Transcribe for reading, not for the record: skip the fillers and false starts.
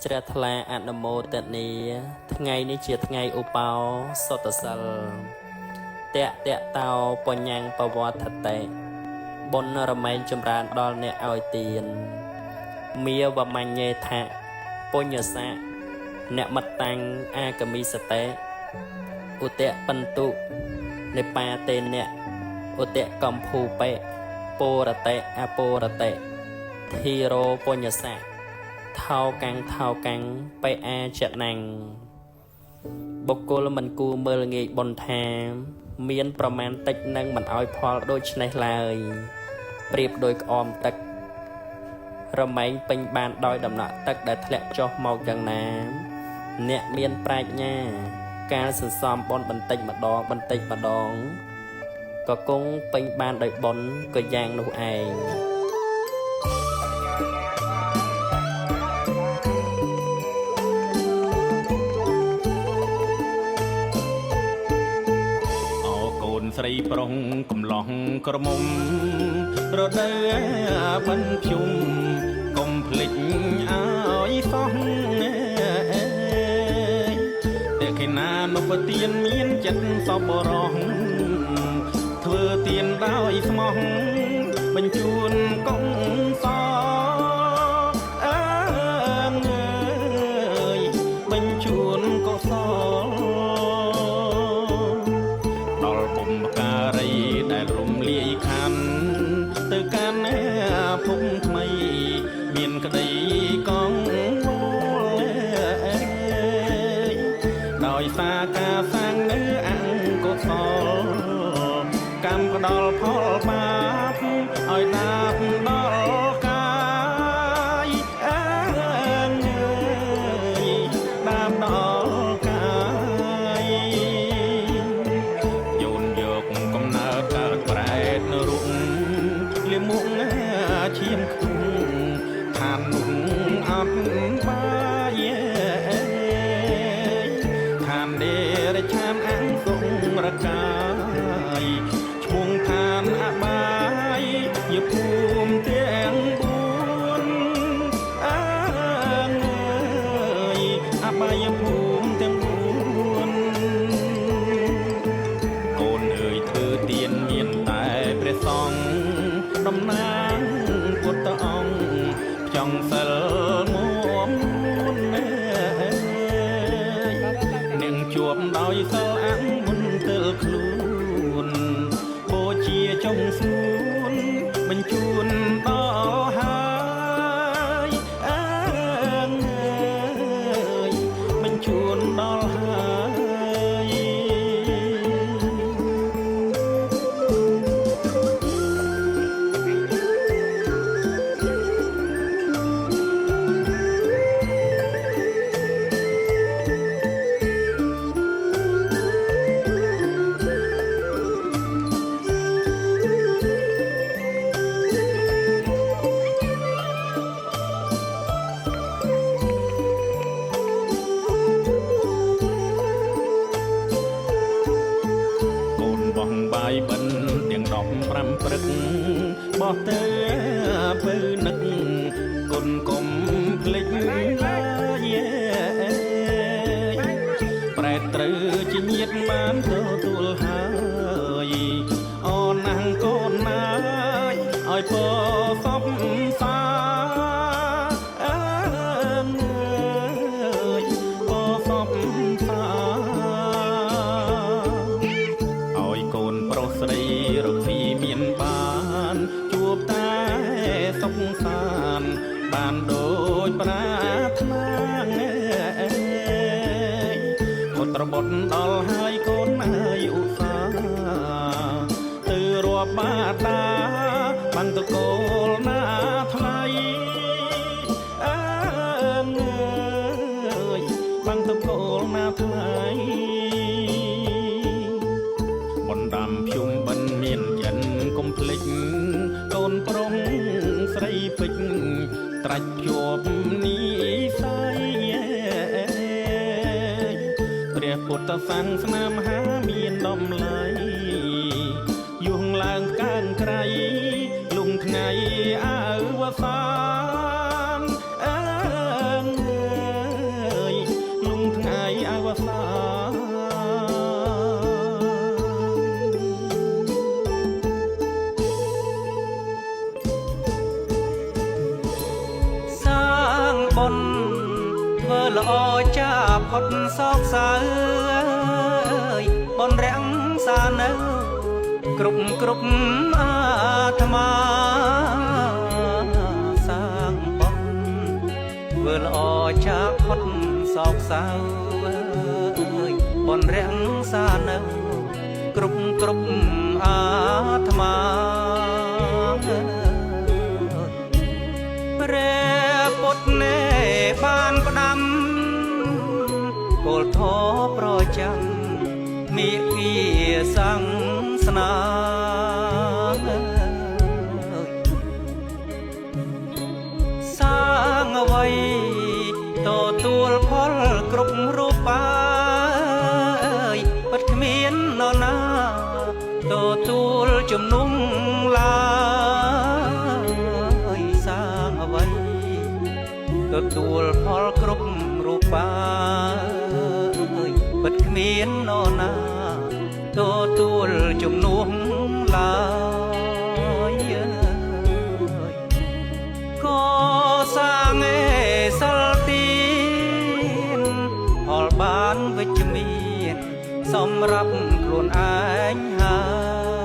ជ្រះថ្លាអនុមោទនីថ្ងៃនេះជាថ្ងៃឧបោសុតសិលតៈតោបញ្ញាំងបវត្ថតិបុណ្យរមែងចម្រើនដល់អ្នកឲ្យទានមាវមញ្ញេថៈពុញ្ញស័កអ្នកមតាំងអាកមីសតេឧតៈបន្ទុនិបាតេនៈឧតៈកំភូបេពរតេអពរតេធីរោពុញ្ញស័កថោកាំងបេអាចណាំងបុគ្គលមិនគួរមើលងាយបុណ្យថាមានប្រមាណតិចនឹងមិនឲ្យផលដូច្នេះឡើយប្រៀបដោយក្អមទឹករមែងពេញបានដោយដំណក់ទឹកដែលធ្លាក់ចុះមកយ៉ាងណាអ្នកមានប្រាជ្ញាការសន្សំបុណ្យបន្តិចម្ដងក៏គង់ពេញបានដោយបុណ្យក៏យ៉ាងនោះឯងស្រីប្រុងកំឡោះក្រមុំរដូវបានភ្ជុំកុំភ្លេចឲ្យសោះតែគេណានុពទានមានចិត្តសប្បុរសធ្វើទានដោយស្មោះបញ្ជូនកុំសអើយបញ្ជូនកុសលដែលរំលាយខណ្ឌទៅកាន់ភពថ្មីមានក្តីកងវល់ដោយសារការសាងនៅអង្គកុសលកម្មផ្ដល់ផលបាបឲ្យដាបដល់កាយដាបដល់កាយកើតប្រែតរុកលិមុខឈាមខ្ទង់ឋាននោះអត់បាយឋានដេរឆានអង្គងរកាយឈ្មោះឋានអបាយជាភូមិទាំង4អបាយភូមិទាំងទានមានតែព្រះសង្ឃតំណាងពុទ្ធអង្គចង់សិលមួមនឹងជួបដោយសិលអង្គមុនទិលខ្លួនបូជាចុងសួនបញ្ជូនដល់ហើយបញ្ជូនដល់ហើបិណ្ឌទាំង15ព្រឹកបោះទៅពើនឹកគុណកុំភ្លេចឡើយប្រែត្រូវជាញាតិបានទទួលហើយអូនណាំងកូនណាយឲ្យពោសពសាពោសពសាកូនប្រុសស្រីរកស៊ីមានបានជួបតែសុខសាន្តបានដូចប្រាថ្នាពុត្របុត្រដល់ហើយកូនហើយឧស្សាហ៍ទៅរាប់បាតាបានតកូលណាថ្លៃបានតកូលណាថ្លៃភ្ជុំបិណ្ឌមានចិនកុំភ្លេចកូនប្រុងស្រីពេជ្រត្រាច់ជាប់នីស័យព្រះពុទ្ធសាសនាមហាមានដំឡៃយុងឡើងកានក្រៃលុងថ្ងៃអើវសាន បុណ្យធ្វើល្អចាផុតសោកសៅបុណ្យរាំងសានៅគ្រប់អាត្មាសាងបុណ្យធ្វើល្អចាផុតសោកសៅបុណ្យរាំងសានៅគ្រប់អាត្មាព្រះពុទ្ធនេបានផ្ដាំគោលធម៌ប្រចាំមេគាសង្ស្នាសាងអ្វីទទួលផលគ្រប់រូបបាយពិតគ្មាននរណាទទួលជំនុំឡើយសាងអ្វីទទួលផលគ្រប់រូបបាយពិតគ្មាននរណាទទួលជំនួសឡើយក៏សាងឯសិលទានផលបានវិជ្ជមានសម្រាប់ខ្លួនឯងហើយ